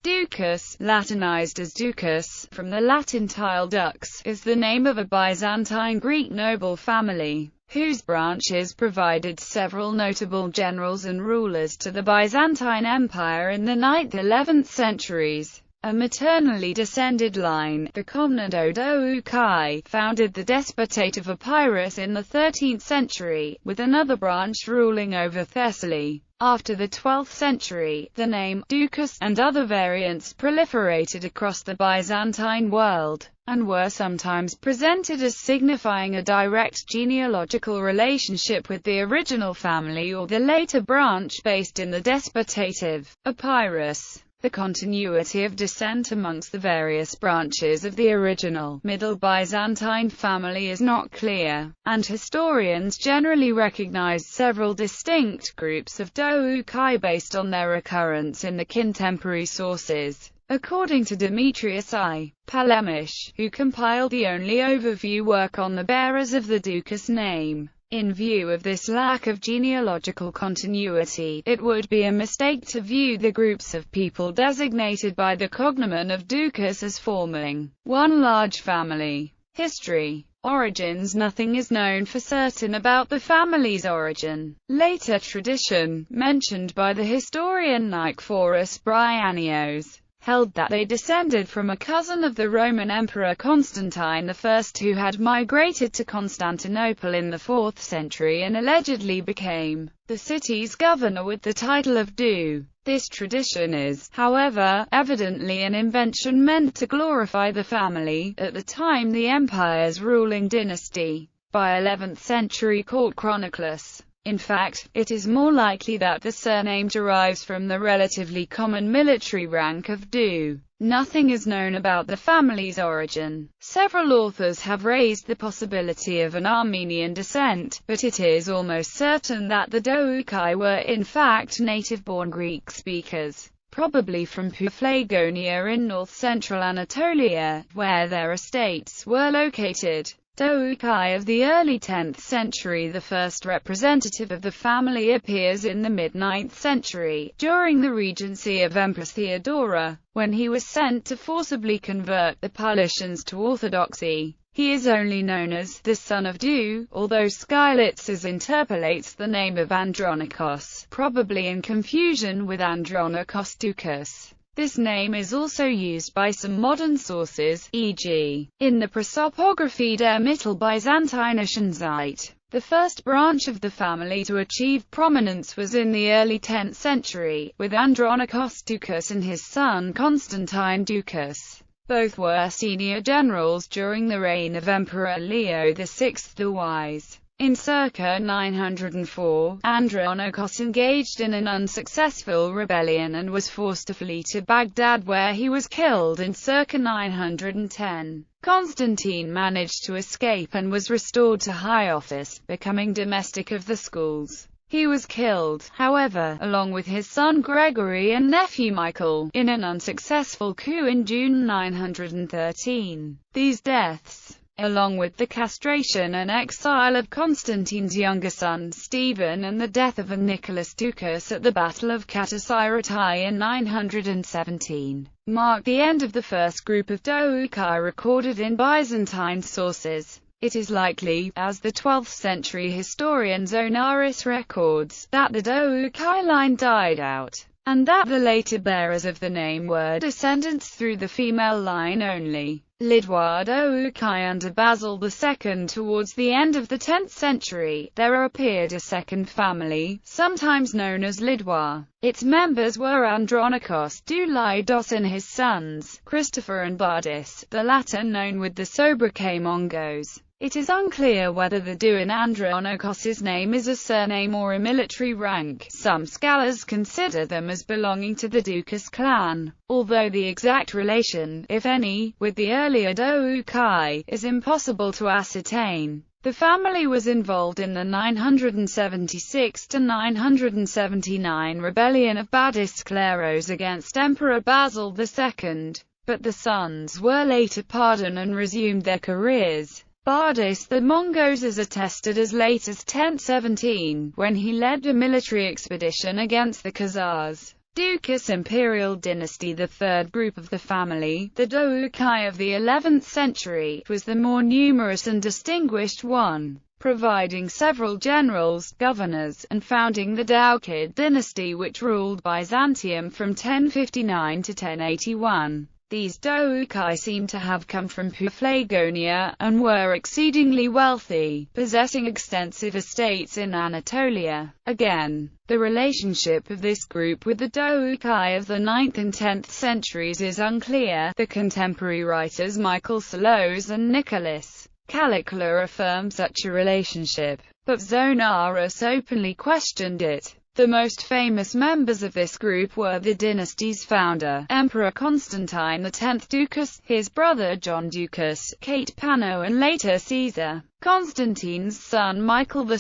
Doukas, Latinized as Doukas, from the Latin tile dux, is the name of a Byzantine Greek noble family, whose branches provided several notable generals and rulers to the Byzantine Empire in the 9th–11th centuries. A maternally descended line, the Komneno Doukai, founded the Despotate of Epirus in the 13th century, with another branch ruling over Thessaly. After the 12th century, the name Doukas and other variants proliferated across the Byzantine world, and were sometimes presented as signifying a direct genealogical relationship with the original family or the later branch based in the Despotate of Epirus. The continuity of descent amongst the various branches of the original, Middle Byzantine family is not clear, and historians generally recognize several distinct groups of Doukai based on their occurrence in the contemporary sources. According to Demetrius I. Palemish, who compiled the only overview work on the bearers of the Doukas name, in view of this lack of genealogical continuity, it would be a mistake to view the groups of people designated by the cognomen of Doukas as forming one large family. History. Origins. Nothing is known for certain about the family's origin. Later tradition, mentioned by the historian Nicephorus Bryennios, held that they descended from a cousin of the Roman Emperor Constantine I, who had migrated to Constantinople in the 4th century and allegedly became the city's governor with the title of Dou. This tradition is, however, evidently an invention meant to glorify the family, at the time the empire's ruling dynasty, by 11th century court chroniclers. In fact, it is more likely that the surname derives from the relatively common military rank of Dou. Nothing is known about the family's origin. Several authors have raised the possibility of an Armenian descent, but it is almost certain that the Doukai were in fact native-born Greek speakers, probably from Paphlagonia in north-central Anatolia, where their estates were located. Doukai of the early 10th century. The first representative of the family appears in the mid-9th century, during the regency of Empress Theodora, when he was sent to forcibly convert the Paulicians to orthodoxy. He is only known as the son of Dou, although Skylitzes interpolates the name of Andronikos, probably in confusion with Andronikos Doukas. This name is also used by some modern sources, e.g., in the Prosopographie der Mittelbyzantinischen Zeit. The first branch of the family to achieve prominence was in the early 10th century, with Andronikos Doukas and his son Constantine Doukas. Both were senior generals during the reign of Emperor Leo VI the Wise. In circa 904, Andronikos engaged in an unsuccessful rebellion and was forced to flee to Baghdad, where he was killed in circa 910. Constantine managed to escape and was restored to high office, becoming domestic of the schools. He was killed, however, along with his son Gregory and nephew Michael, in an unsuccessful coup in June 913. These deaths, along with the castration and exile of Constantine's younger son Stephen and the death of Nicholas Doukas at the Battle of Katasiratai in 917, marked the end of the first group of Doukai recorded in Byzantine sources. It is likely, as the 12th century historian Zonaras records, that the Doukai line died out, and that the later bearers of the name were descendants through the female line only. Lidwa Doukai under Basil II. Towards the end of the 10th century, there appeared a second family, sometimes known as Lidwa. Its members were Andronikos Doulidos and his sons, Christopher and Bardis, the latter known with the sobriquet Mongos. It is unclear whether the Dou in Andronikos's name is a surname or a military rank. Some scholars consider them as belonging to the Doukas clan, although the exact relation, if any, with the earlier Doukai, is impossible to ascertain. The family was involved in the 976–979 rebellion of Badis Skleros against Emperor Basil II, but the sons were later pardoned and resumed their careers. Bardis the Mongos is attested as late as 1017, when he led a military expedition against the Khazars. Doukas imperial dynasty. The third group of the family, the Doukai of the 11th century, was the more numerous and distinguished one, providing several generals, governors, and founding the Daukid dynasty, which ruled Byzantium from 1059 to 1081. These Doukai seem to have come from Paphlagonia, and were exceedingly wealthy, possessing extensive estates in Anatolia. Again, the relationship of this group with the Doukai of the 9th and 10th centuries is unclear. The contemporary writers Michael Solos and Nicholas Calicula affirm such a relationship, but Zonaras openly questioned it. The most famous members of this group were the dynasty's founder, Emperor Constantine X Doukas, his brother John Doukas, Kate Pano, and later Caesar. Constantine's son Michael VII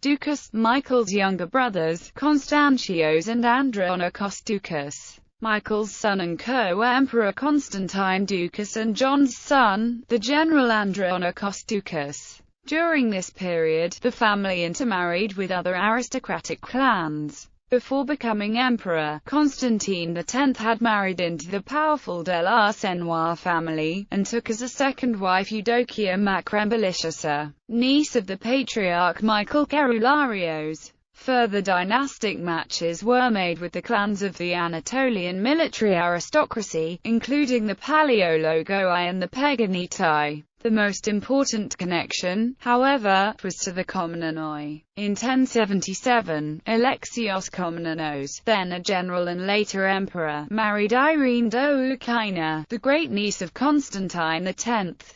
Doukas, Michael's younger brothers, Constantios and Andronikos Doukas, Michael's son and co-emperor Constantine Doukas, and John's son, the general Andronikos Doukas. During this period, the family intermarried with other aristocratic clans. Before becoming emperor, Constantine X had married into the powerful de la Senois family, and took as a second wife Eudokia Macrembolitiusa, niece of the patriarch Michael Kerularios. Further dynastic matches were made with the clans of the Anatolian military aristocracy, including the Paleologoi and the Peganitai. The most important connection, however, was to the Komnenoi. In 1077, Alexios Komnenos, then a general and later emperor, married Irene Doukaina, the great-niece of Constantine X.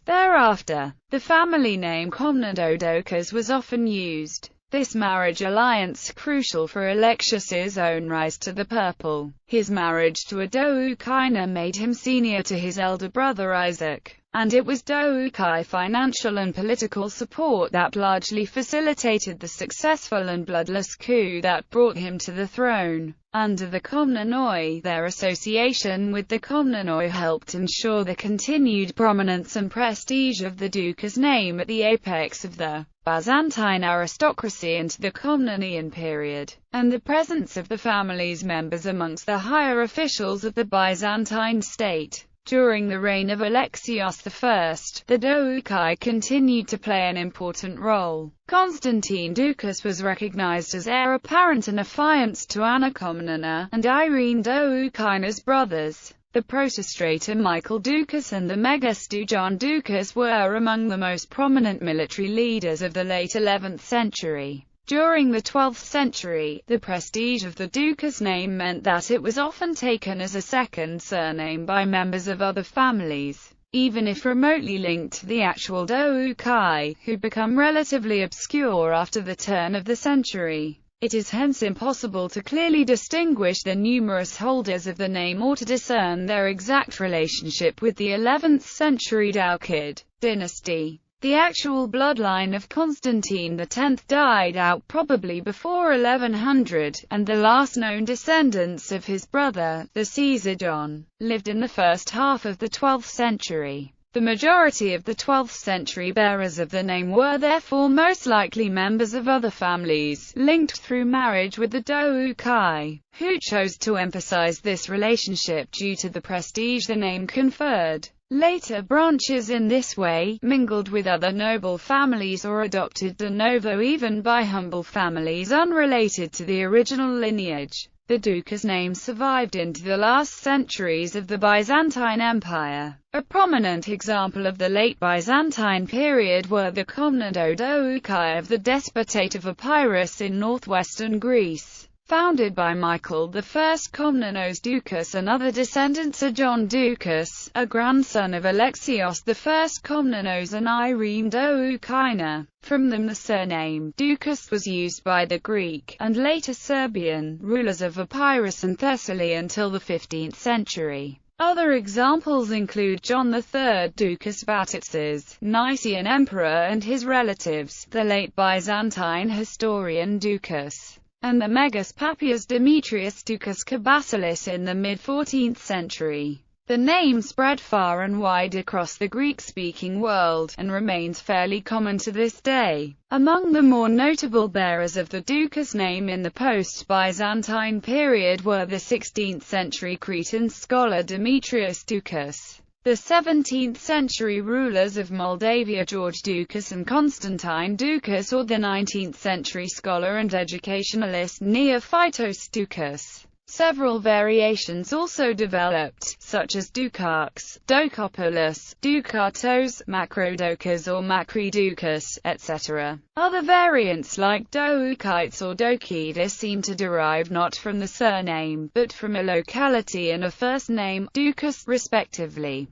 Thereafter, the family name Komneno-Doukas was often used. This marriage alliance crucial for Alexios's own rise to the purple. His marriage to a Doukaina made him senior to his elder brother Isaac, and it was Doukai financial and political support that largely facilitated the successful and bloodless coup that brought him to the throne. Under the Komnenoi, their association with the Komnenoi helped ensure the continued prominence and prestige of the Doukas name at the apex of the Byzantine aristocracy into the Komnenian period, and the presence of the family's members amongst the higher officials of the Byzantine state. During the reign of Alexios I, the Doukai continued to play an important role. Constantine Doukas was recognized as heir apparent and affianced to Anna Komnena and Irene Doukaina's brothers. The protostrator Michael Doukas and the megastu John Doukas were among the most prominent military leaders of the late 11th century. During the 12th century, the prestige of the Doukas name meant that it was often taken as a second surname by members of other families, even if remotely linked to the actual Doukai, who become relatively obscure after the turn of the century. It is hence impossible to clearly distinguish the numerous holders of the name or to discern their exact relationship with the 11th century Daukid dynasty. The actual bloodline of Constantine X died out probably before 1100, and the last known descendants of his brother, the Caesar John, lived in the first half of the 12th century. The majority of the 12th century bearers of the name were therefore most likely members of other families, linked through marriage with the Doukai, who chose to emphasize this relationship due to the prestige the name conferred. Later branches in this way mingled with other noble families or adopted de novo even by humble families unrelated to the original lineage. The Doukas name survived into the last centuries of the Byzantine Empire. A prominent example of the late Byzantine period were the Komneno-Doukai of the Despotate of Epirus in northwestern Greece. Founded by Michael I Komnenos Doukas and other descendants of John Doukas, a grandson of Alexios I Komnenos and Irene Doukaina. From them the surname Doukas was used by the Greek, and later Serbian, rulers of Epirus and Thessaly until the 15th century. Other examples include John III Doukas Vatatzes, Nicene emperor and his relatives, the late Byzantine historian Doukas, and the Megas Papias Demetrius Doukas Kabasilis in the mid-14th century. The name spread far and wide across the Greek-speaking world, and remains fairly common to this day. Among the more notable bearers of the Doukas name in the post-Byzantine period were the 16th-century Cretan scholar Demetrius Doukas, the 17th-century rulers of Moldavia George Doukas and Constantine Doukas, or the 19th-century scholar and educationalist Neophytos Doukas. Several variations also developed, such as Doukas, Doukopoulos, Doukatos, Macrodoukas or Makridoukas, etc. Other variants like Doukites or Doukides seem to derive not from the surname, but from a locality and a first name, Doukas, respectively.